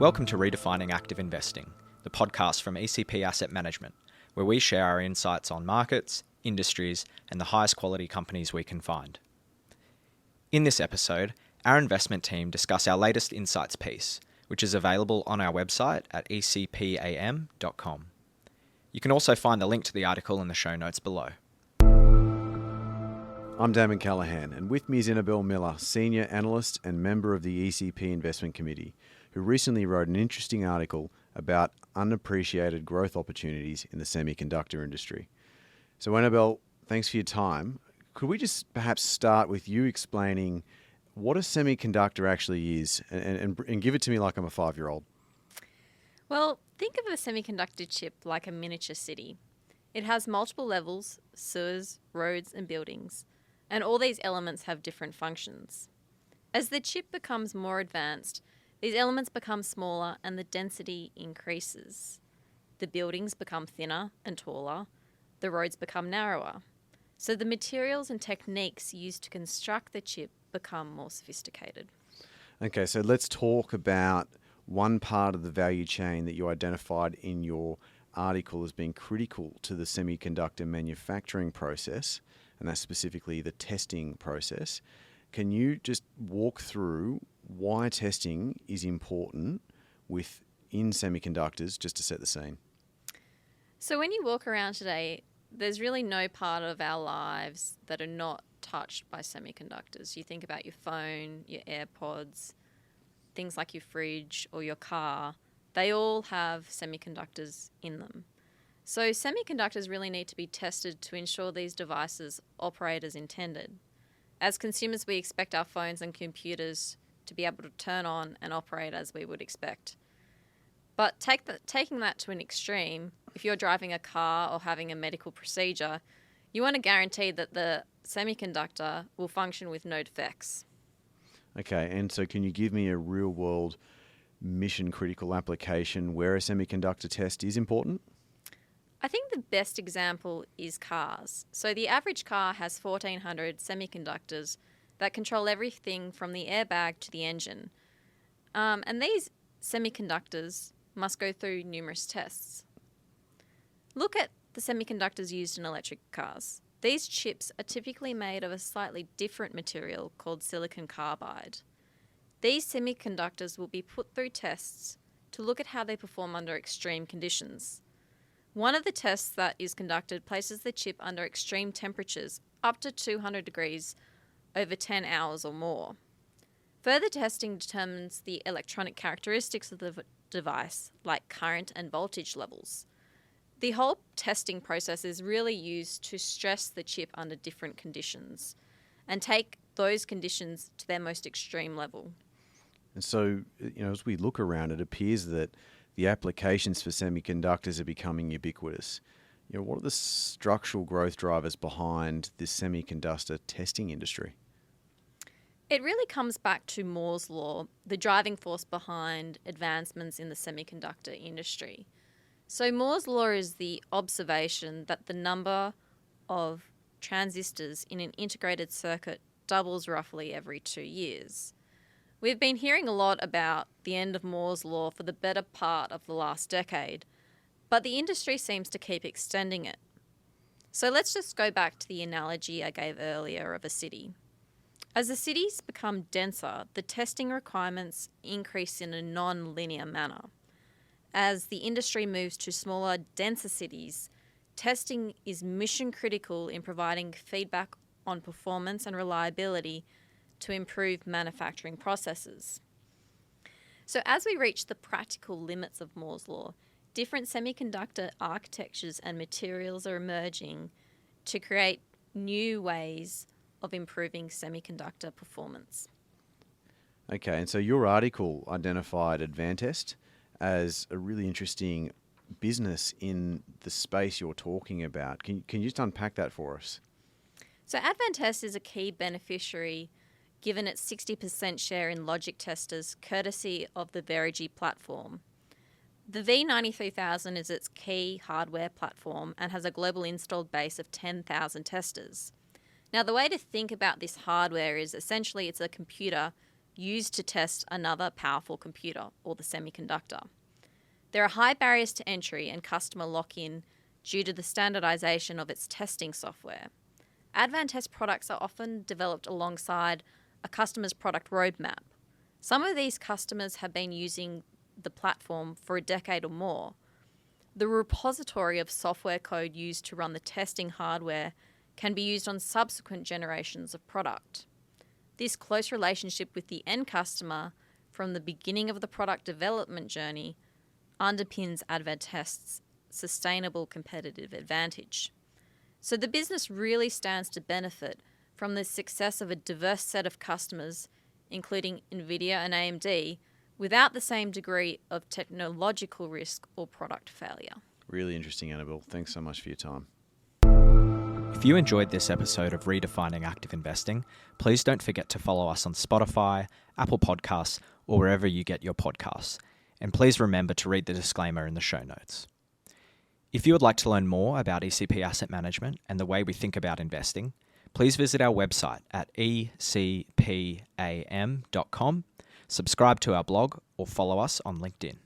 Welcome to Redefining Active Investing, the podcast from ECP Asset Management, where we share our insights on markets, industries, and the highest quality companies we can find. In this episode, our investment team discuss our latest insights piece, which is available on our website at ecpam.com. You can also find the link to the article in the show notes below. I'm Damon Callahan, and with me is Annabelle Miller, Senior Analyst and member of the ECP Investment Committee, who recently wrote an interesting article about unappreciated growth opportunities in the semiconductor industry. So Annabelle, thanks for your time. Could we just perhaps start with you explaining what a semiconductor actually is and give it to me like I'm a 5-year-old? Well, think of a semiconductor chip like a miniature city. It has multiple levels, sewers, roads, and buildings, and all these elements have different functions. As the chip becomes more advanced, these elements become smaller and the density increases. The buildings become thinner and taller, the roads become narrower. So the materials and techniques used to construct the chip become more sophisticated. Okay, so let's talk about one part of the value chain that you identified in your article as being critical to the semiconductor manufacturing process, and that's specifically the testing process. Can you just walk through why testing is important within semiconductors, just to set the scene? So when you walk around today, there's really no part of our lives that are not touched by semiconductors. You think about your phone, your AirPods, things like your fridge or your car, they all have semiconductors in them. So semiconductors really need to be tested to ensure these devices operate as intended. As consumers, we expect our phones and computers to be able to turn on and operate as we would expect. But taking that to an extreme, if you're driving a car or having a medical procedure, you want to guarantee that the semiconductor will function with no defects. Okay, and so can you give me a real-world mission-critical application where a semiconductor test is important? I think the best example is cars. So the average car has 1,400 semiconductors that control everything from the airbag to the engine. And these semiconductors must go through numerous tests. Look at the semiconductors used in electric cars. These chips are typically made of a slightly different material called silicon carbide. These semiconductors will be put through tests to look at how they perform under extreme conditions. One of the tests that is conducted places the chip under extreme temperatures, up to 200 degrees, over 10 hours or more. Further testing determines the electronic characteristics of the device, like current and voltage levels. The whole testing process is really used to stress the chip under different conditions and take those conditions to their most extreme level. And so, as we look around, it appears that the applications for semiconductors are becoming ubiquitous. What are the structural growth drivers behind this semiconductor testing industry? It really comes back to Moore's law, the driving force behind advancements in the semiconductor industry. So Moore's law is the observation that the number of transistors in an integrated circuit doubles roughly every 2 years. We've been hearing a lot about the end of Moore's law for the better part of the last decade, but the industry seems to keep extending it. So let's just go back to the analogy I gave earlier of a city. As the cities become denser, the testing requirements increase in a non-linear manner. As the industry moves to smaller, denser cities, testing is mission critical in providing feedback on performance and reliability to improve manufacturing processes. So as we reach the practical limits of Moore's law, different semiconductor architectures and materials are emerging to create new ways of improving semiconductor performance. Okay, and so your article identified Advantest as a really interesting business in the space you're talking about. Can you just unpack that for us? So Advantest is a key beneficiary given its 60% share in logic testers courtesy of the Verigi platform. The V93000 is its key hardware platform and has a global installed base of 10,000 testers. Now, the way to think about this hardware is essentially it's a computer used to test another powerful computer or the semiconductor. There are high barriers to entry and customer lock-in due to the standardization of its testing software. Advantest products are often developed alongside a customer's product roadmap. Some of these customers have been using the platform for a decade or more. The repository of software code used to run the testing hardware can be used on subsequent generations of product. This close relationship with the end customer from the beginning of the product development journey underpins Advantest's sustainable competitive advantage. So the business really stands to benefit from the success of a diverse set of customers, including NVIDIA and AMD, without the same degree of technological risk or product failure. Really interesting, Annabelle. Thanks so much for your time. If you enjoyed this episode of Redefining Active Investing, please don't forget to follow us on Spotify, Apple Podcasts, or wherever you get your podcasts. And please remember to read the disclaimer in the show notes. If you would like to learn more about ECP Asset Management and the way we think about investing, please visit our website at ecpam.com, subscribe to our blog, or follow us on LinkedIn.